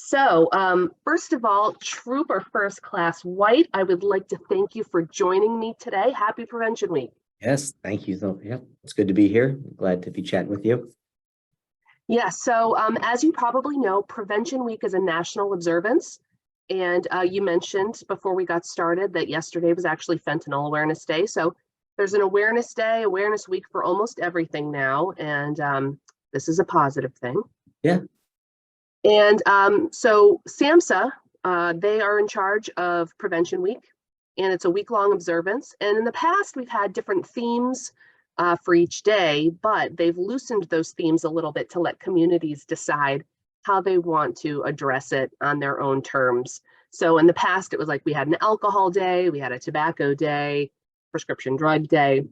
First of all, Trooper First Class White, I would like to thank you for joining me today. Happy Prevention Week. Yes, thank you. So, yeah, it's good to be here. Glad to be chatting with you. Yeah, as you probably know, Prevention Week is a national observance. And you mentioned before we got started that yesterday was actually Fentanyl Awareness Day. So there's an Awareness Day, Awareness Week for almost everything now. And this is a positive thing. Yeah. And so SAMHSA, they are in charge of Prevention Week, and it's a week-long observance. And in the past, we've had different themes for each day, but they've loosened those themes a little bit to let communities decide how they want to address it on their own terms. So in the past, it was like we had an alcohol day, we had a tobacco day, prescription drug day.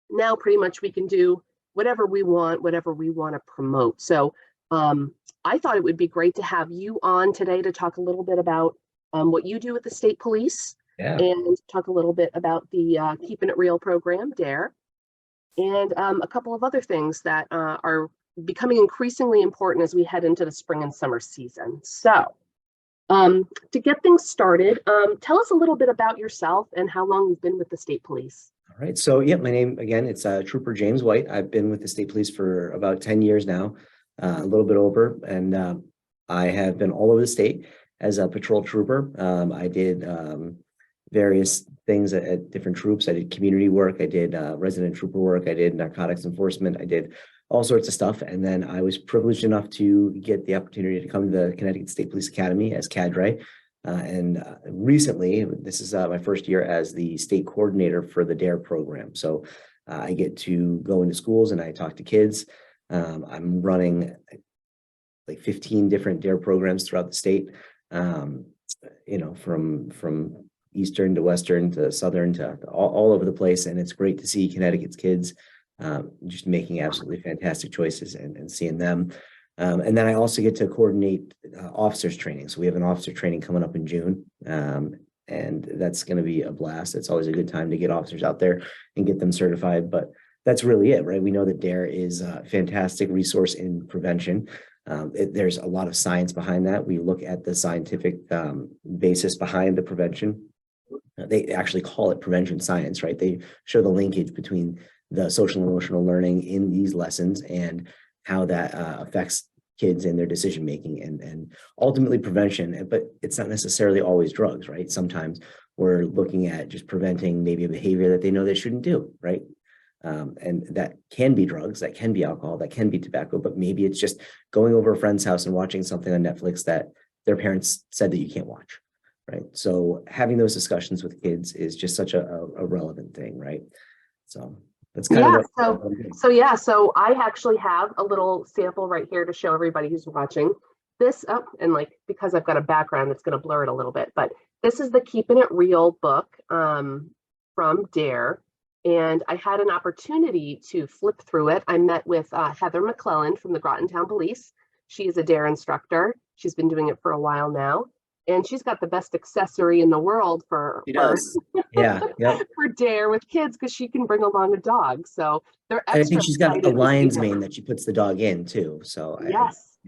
Now pretty much we can do whatever we want to promote. So I thought it would be great to have you on today to talk a little bit about what you do with the state police, and talk a little bit about the Keeping It Real program, DARE, and a couple of other things that are becoming increasingly important as we head into the spring and summer season. So to get things started, tell us a little bit about yourself and how long you've been with the state police. All right. So, yeah, my name, again, it's Trooper James White. I've been with the state police for about 10 years now, a little bit over, and I have been all over the state as a patrol trooper. I did various things at different troops. I did community work. I did resident trooper work. I did narcotics enforcement. I did all sorts of stuff. And then I was privileged enough to get the opportunity to come to the Connecticut State Police Academy as cadre. And recently, this is my first year as the state coordinator for the DARE program. So I get to go into schools and I talk to kids. I'm running like 15 different DARE programs throughout the state, from Eastern to Western to Southern to all over the place. And it's great to see Connecticut's kids just making absolutely fantastic choices and seeing them. And then I also get to coordinate officers training. So we have an officer training coming up in June, and that's going to be a blast. It's always a good time to get officers out there and get them certified. But that's really it, right? We know that DARE is a fantastic resource in prevention. There's a lot of science behind that. We look at the scientific basis behind the prevention. They actually call it prevention science, right? They show the linkage between the social and emotional learning in these lessons and how that affects kids and their decision making and ultimately prevention. But it's not necessarily always drugs, right? Sometimes we're looking at just preventing maybe a behavior that they know they shouldn't do, right? And that can be drugs, that can be alcohol, that can be tobacco, but maybe it's just going over a friend's house and watching something on Netflix that their parents said that you can't watch, right? So having those discussions with kids is just such a relevant thing, right? So that's kind of so I actually have a little sample right here to show everybody who's watching this up, and because I've got a background that's going to blur it a little bit, but this is the Keeping It Real book from DARE. And I had an opportunity to flip through it. I met with Heather McClellan from the Groton Town Police. She is a DARE instructor. She's been doing it for a while now. And she's got the best accessory in the world for DARE with kids, because she can bring along a dog. So they're extra. And I think she's got a lion's mane that she puts the dog in too. So yes.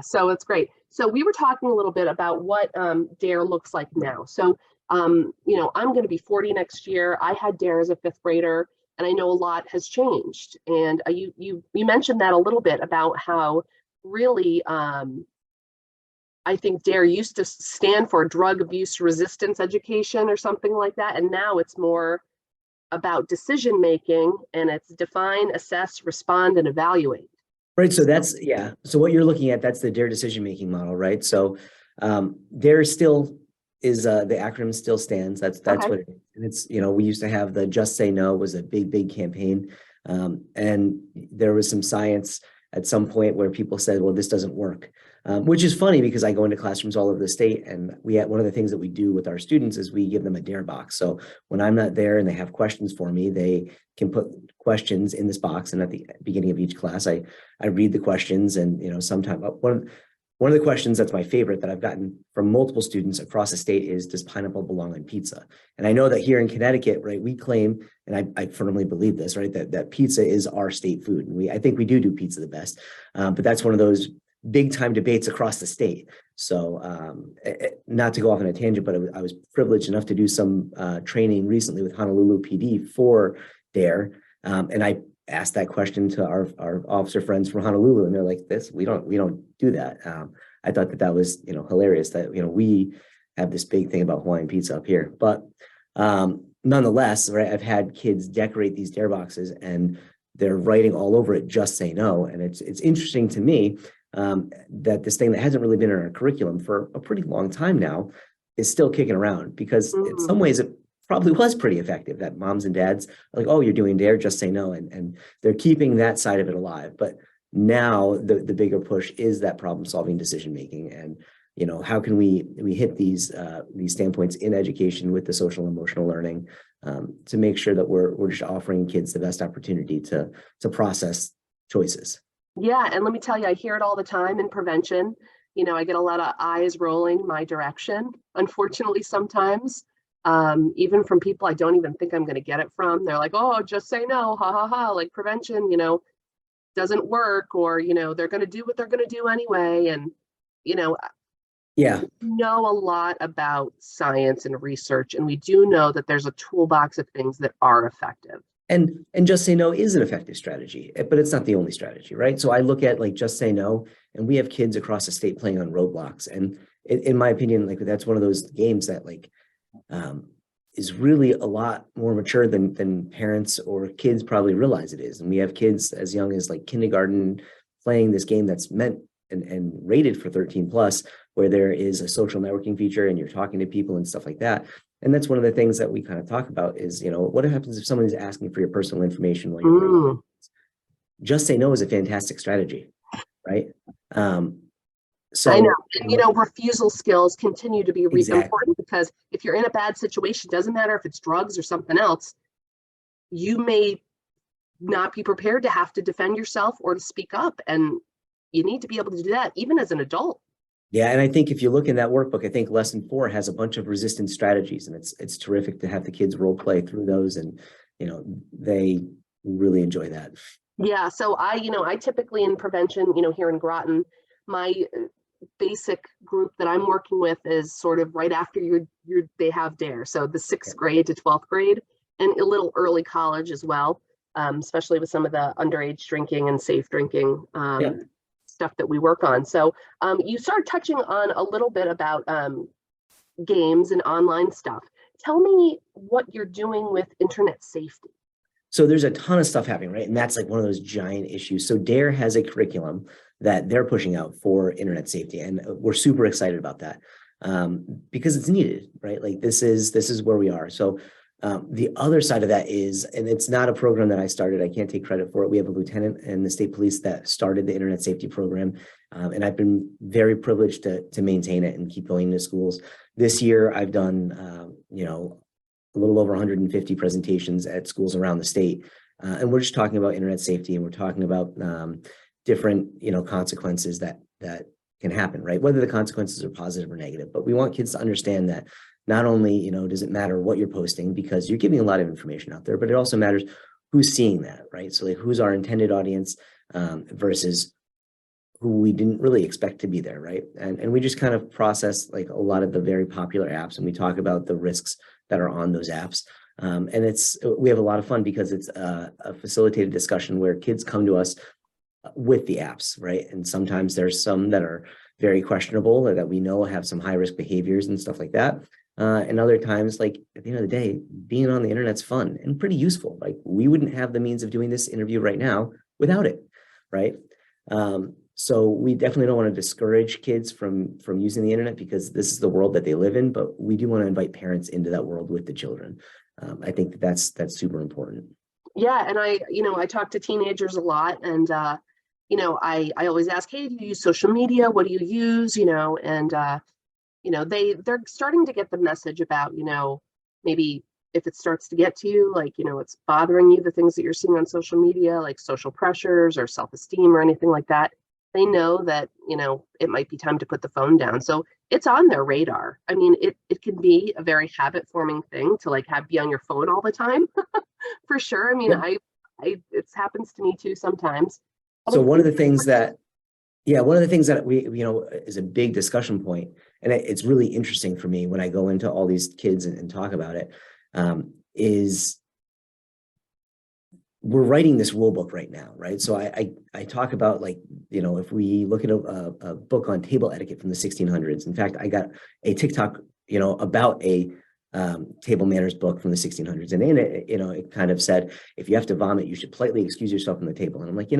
So it's great. So we were talking a little bit about what DARE looks like now. So I'm going to be 40 next year. I had DARE as a fifth grader, and I know a lot has changed. And you mentioned that a little bit about how really I think DARE used to stand for drug abuse resistance education or something like that. And now it's more about decision making, and it's define, assess, respond, and evaluate. Right. So so what you're looking at, that's the DARE decision making model, right? So DARE still is the acronym still stands. That's okay. What it is. And it's, we used to have the Just Say No was a big campaign. And there was some science at some point where people said, well, this doesn't work, which is funny because I go into classrooms all over the state, and one of the things that we do with our students is we give them a DARE box. So when I'm not there and they have questions for me, they can put questions in this box. And at the beginning of each class, I read the questions, and, sometimes one of the questions that's my favorite that I've gotten from multiple students across the state is, does pineapple belong on pizza? And I know that here in Connecticut, right, we claim, and I firmly believe this, right, that pizza is our state food. And I think we do pizza the best. But that's one of those big time debates across the state. So not to go off on a tangent, but I was privileged enough to do some training recently with Honolulu PD for DARE. And I asked that question to our officer friends from Honolulu, and they're like, we don't do that. I thought that was, hilarious that, we have this big thing about Hawaiian pizza up here. But nonetheless, right, I've had kids decorate these DARE boxes and they're writing all over it, just say no. And it's interesting to me that this thing that hasn't really been in our curriculum for a pretty long time now is still kicking around, because in some ways it probably was pretty effective, that moms and dads are like, oh, you're doing DARE, just say no. And they're keeping that side of it alive. But now the bigger push is that problem solving, decision making, and how can we hit these standpoints in education with the social and emotional learning to make sure that we're just offering kids the best opportunity to process choices. Yeah, and let me tell you, I hear it all the time in prevention. I get a lot of eyes rolling my direction, unfortunately, sometimes, even from people I don't even think I'm going to get it from. They're like, oh, just say no, ha ha ha, like prevention, doesn't work, or, they're going to do what they're going to do anyway. And, yeah, we know a lot about science and research, and we do know that there's a toolbox of things that are effective. And just say no is an effective strategy, but it's not the only strategy, right? So I look at like just say no, and we have kids across the state playing on Roblox. And in my opinion, like that's one of those games that is really a lot more mature than parents or kids probably realize it is. And we have kids as young as like kindergarten playing this game that's meant and rated for 13 plus, where there is a social networking feature and you're talking to people and stuff like that. And that's one of the things that we kind of talk about is, what happens if someone is asking for your personal information while you're playing? Just say no is a fantastic strategy, right? So I know, and refusal skills continue to be exactly. important, because if you're in a bad situation, doesn't matter if it's drugs or something else, you may not be prepared to have to defend yourself or to speak up, and you need to be able to do that even as an adult. Yeah, and I think if you look in that workbook, I think lesson 4 has a bunch of resistance strategies, and it's terrific to have the kids role play through those, and they really enjoy that. Yeah, so I typically in prevention, here in Groton, my basic group that I'm working with is sort of right after they have DARE, so the 6th grade to 12th grade, and a little early college as well, especially with some of the underage drinking and safe drinking stuff that we work on. So you started touching on a little bit about games and online stuff. Tell me what you're doing with internet safety. So there's a ton of stuff happening, right? And that's like one of those giant issues. So DARE has a curriculum that they're pushing out for internet safety, and we're super excited about that because it's needed, right? Like this is where we are. So the other side of that is, and it's not a program that I started, I can't take credit for it. We have a lieutenant in the state police that started the internet safety program. And I've been very privileged to maintain it and keep going to schools. This year, I've done, a little over 150 presentations at schools around the state. And we're just talking about internet safety, and we're talking about different, consequences that can happen, right? Whether the consequences are positive or negative, but we want kids to understand that not only, does it matter what you're posting, because you're giving a lot of information out there, but it also matters who's seeing that, right? So like who's our intended audience versus who we didn't really expect to be there, right? And we just kind of process like a lot of the very popular apps, and we talk about the risks that are on those apps. And we have a lot of fun because it's a facilitated discussion where kids come to us with the apps, right? And sometimes there's some that are very questionable or that we know have some high risk behaviors and stuff like that. And other times, like at the end of the day, being on the internet's fun and pretty useful. Like we wouldn't have the means of doing this interview right now without it, right? So we definitely don't want to discourage kids from using the internet, because this is the world that they live in, but we do want to invite parents into that world with the children. I think that's super important. Yeah, and I talk to teenagers a lot, and I always ask, hey, do you use social media? What do you use? And they're starting to get the message about, maybe if it starts to get to you, like, it's bothering you, the things that you're seeing on social media, like social pressures or self-esteem or anything like that. They know that, it might be time to put the phone down. So it's on their radar. I mean, it can be a very habit forming thing to like be on your phone all the time for sure. I mean, it happens to me too sometimes. So one of the things that Yeah, one of the things that is a big discussion point, and it's really interesting for me when I go into all these kids and talk about it, is we're writing this rule book right now, right? So I talk about, like, if we look at a book on table etiquette from the 1600s. In fact, I got a TikTok, about a table manners book from the 1600s, and in it, it kind of said, if you have to vomit, you should politely excuse yourself from the table. And I'm like,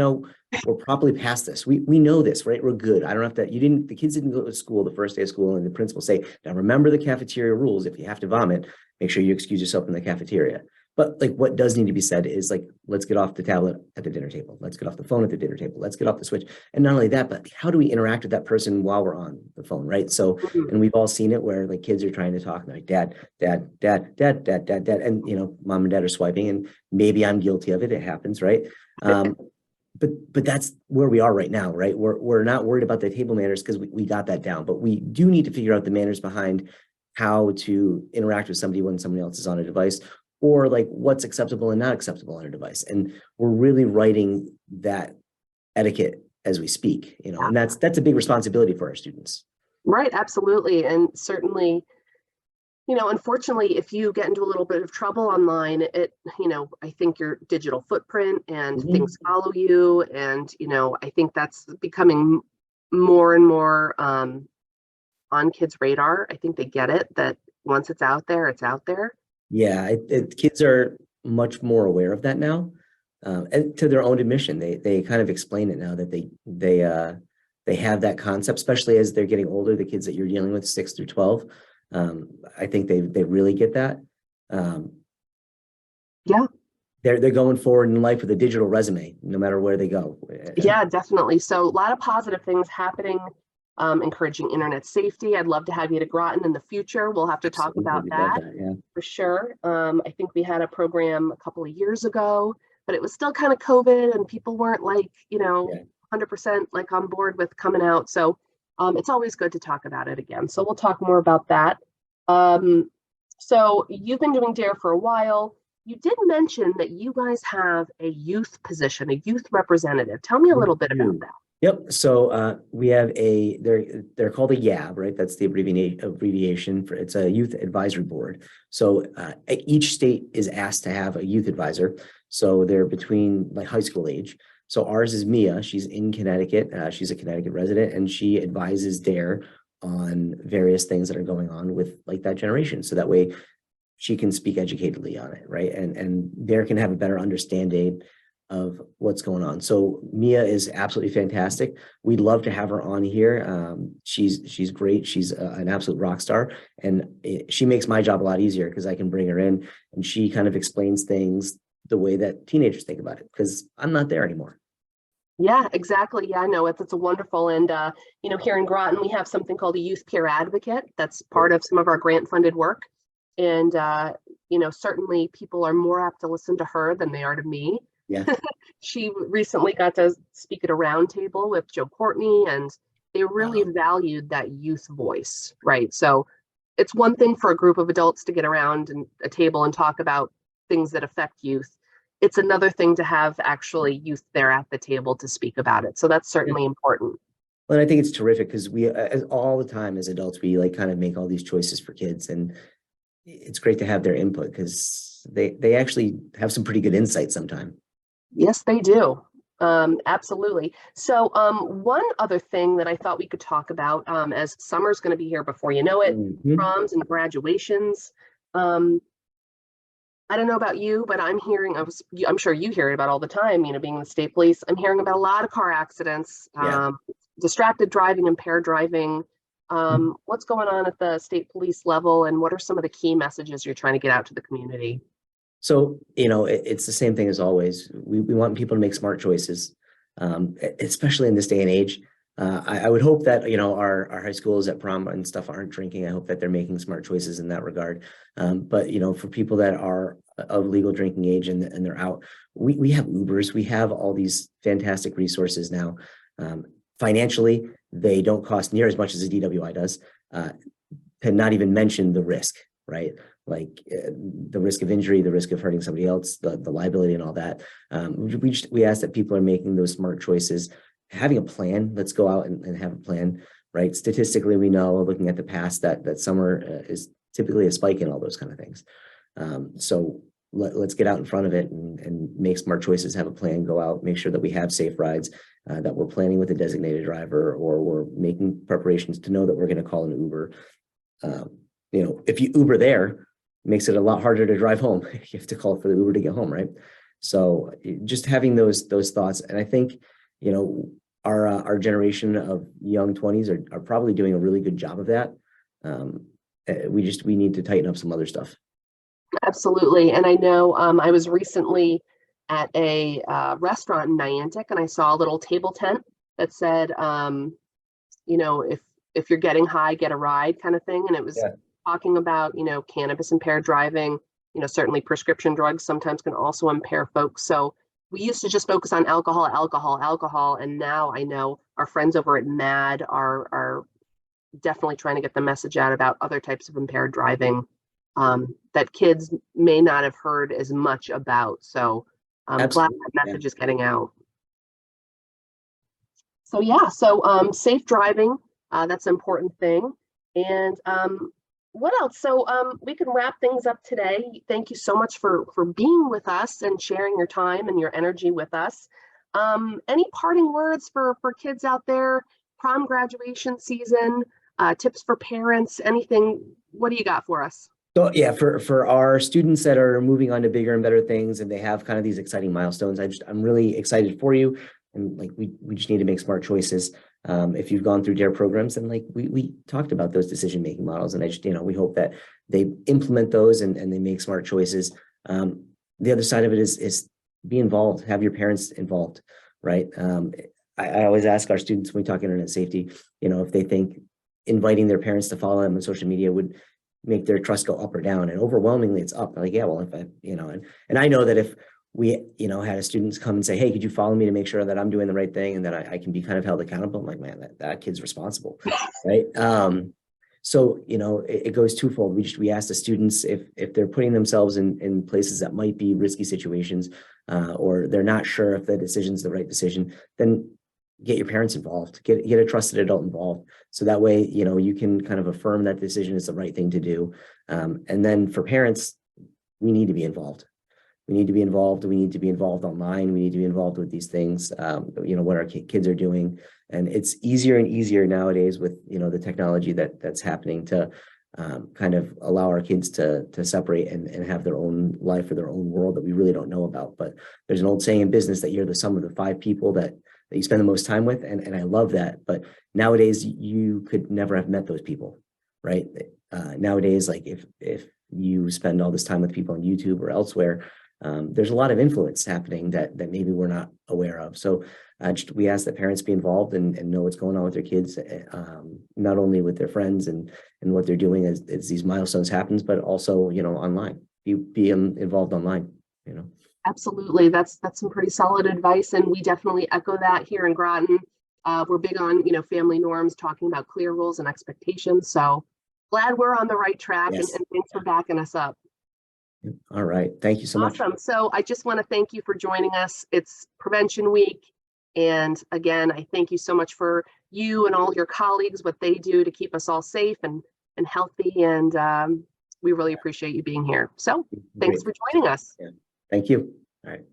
we're probably past this. We know this, right? We're good. I don't have to. The kids didn't go to school the first day of school, and the principal say, now remember the cafeteria rules. If you have to vomit, make sure you excuse yourself in the cafeteria. But like, what does need to be said is, like, let's get off the tablet at the dinner table. Let's get off the phone at the dinner table. Let's get off the switch. And not only that, but how do we interact with that person while we're on the phone, right? So, and we've all seen it where, like, kids are trying to talk, and they're like, dad, dad, dad, dad, dad, dad, dad, and mom and dad are swiping, and maybe I'm guilty of it. It happens, right? But that's where we are right now, right? We're not worried about the table manners because we got that down, but we do need to figure out the manners behind how to interact with somebody when somebody else is on a device, or like what's acceptable and not acceptable on a device. And we're really writing that etiquette as we speak, and that's a big responsibility for our students. Right, absolutely. And certainly, unfortunately, if you get into a little bit of trouble online, I think your digital footprint and things follow you. And, I think that's becoming more and more on kids' radar. I think they get it, that once it's out there, it's out there. Yeah, kids are much more aware of that now, and to their own admission, they kind of explain it now that they have that concept, especially as they're getting older. The kids that you're dealing with, 6 through 12, I think they really get that. Yeah, they're going forward in life with a digital resume, no matter where they go. Yeah, definitely. So a lot of positive things happening. Encouraging internet safety. I'd love to have you to Groton in the future. We'll have to talk about that, yeah, for sure. I think we had a program a couple of years ago, but it was still kind of COVID, and people weren't like, 100% like on board with coming out. So it's always good to talk about it again. So we'll talk more about that. So you've been doing DARE for a while. You did mention that you guys have a youth position, a youth representative. Tell me a little bit about that. Yep. So we have they're called a YAB, right? That's the abbreviation for, it's a youth advisory board. So each state is asked to have a youth advisor. So they're between like high school age. So ours is Mia. She's in Connecticut. She's a Connecticut resident, and she advises DARE on various things that are going on with like that generation. So that way she can speak educatedly on it, right? And DARE can have a better understanding of what's going on. So Mia is absolutely fantastic. We'd love to have her on here. She's great. She's an absolute rock star, and she makes my job a lot easier because I can bring her in and she kind of explains things the way that teenagers think about it, because I'm not there anymore. Yeah, exactly. Yeah, no, it's a wonderful. And, here in Groton, we have something called a youth peer advocate. That's part of some of our grant funded work. And, certainly people are more apt to listen to her than they are to me. Yeah. She recently got to speak at a roundtable with Joe Courtney, and they really valued that youth voice, right? So it's one thing for a group of adults to get around a table and talk about things that affect youth. It's another thing to have actually youth there at the table to speak about it. So that's certainly important. Well, and I think it's terrific because we, all the time as adults, we like kind of make all these choices for kids, and it's great to have their input because they actually have some pretty good insight sometimes. Yes, they do. Absolutely. So one other thing that I thought we could talk about, as summer's going to be here before you know it, proms and graduations. I don't know about you, but I'm sure you hear it about all the time, being in the state police. I'm hearing about a lot of car accidents, distracted driving, impaired driving. What's going on at the state police level, and what are some of the key messages you're trying to get out to the community? So, it's the same thing as always. We want people to make smart choices, especially in this day and age. I would hope that, our high schools at prom and stuff aren't drinking. I hope that they're making smart choices in that regard. But, for people that are of legal drinking age and they're out, we have Ubers. We have all these fantastic resources now. Financially, they don't cost near as much as a DWI does, to not even mention the risk, right? Like the risk of injury, the risk of hurting somebody else, the liability and all that. We ask that people are making those smart choices having a plan. Let's go out and have a plan, right? Statistically, we know, looking at the past, that summer is typically a spike in all those kind of things. So let's get out in front of it and make smart choices, have a plan, go out, make sure that we have safe rides, that we're planning with a designated driver, or we're making preparations to know that we're going to call an Uber. You know, if you Uber there, it makes it a lot harder to drive home. You have to call for the Uber to get home, right? So just having those thoughts. And I think, you know, our generation of young 20s are probably doing a really good job of that. We need to tighten up some other stuff. Absolutely. And I know I was recently at a restaurant in Niantic, and I saw a little table tent that said, you know, if you're getting high, get a ride, kind of thing. And it was talking about, you know, cannabis impaired driving. You know, certainly prescription drugs sometimes can also impair folks. So we used to just focus on alcohol. And now I know our friends over at MAD are definitely trying to get the message out about other types of impaired driving that kids may not have heard as much about. So I'm glad that message is getting out. So yeah, so safe driving, that's an important thing. And what else? So we can wrap things up today. Thank you so much for being with us and sharing your time and your energy with us. Any parting words for kids out there, prom graduation season, tips for parents, anything? What do you got for us? So yeah, for our students that are moving on to bigger and better things, and they have kind of these exciting milestones, I'm really excited for you. And like we just need to make smart choices. If you've gone through DARE programs, and like we talked about those decision-making models, and I just, you know, we hope that they implement those and they make smart choices. The other side of it is be involved, have your parents involved, right? I always ask our students when we talk internet safety, you know, if they think inviting their parents to follow them on social media would make their trust go up or down, and overwhelmingly it's up. Like, yeah, well, if I, you know, and I know that if we, you know, had a students come and say, hey, could you follow me to make sure that I'm doing the right thing and that I can be kind of held accountable? I'm like, man, that kid's responsible, right? So, you know, it goes twofold. We ask the students if they're putting themselves in places that might be risky situations, or they're not sure if the decision's the right decision, then get your parents involved, get a trusted adult involved. So that way, you know, you can kind of affirm that decision is the right thing to do. And then for parents, we need to be involved. We need to be involved. We need to be involved online. We need to be involved with these things, you know, what our kids are doing. And it's easier and easier nowadays with, you know, the technology that's happening to kind of allow our kids to separate and have their own life or their own world that we really don't know about. But there's an old saying in business that you're the sum of the 5 people that you spend the most time with. And I love that. But nowadays you could never have met those people, right? Nowadays, like if you spend all this time with people on YouTube or elsewhere, there's a lot of influence happening that maybe we're not aware of. So we ask that parents be involved and know what's going on with their kids, not only with their friends and what they're doing as these milestones happens, but also, you know, online, be involved online, you know. Absolutely. That's some pretty solid advice. And we definitely echo that here in Groton. We're big on, you know, family norms, talking about clear rules and expectations. So glad we're on the right track. Yes. And thanks for backing us up. All right. Thank you so much. Awesome. So I just want to thank you for joining us. It's Prevention Week. And again, I thank you so much for you and all your colleagues, what they do to keep us all safe and healthy. And we really appreciate you being here. So thanks for joining us. Yeah. Thank you. All right.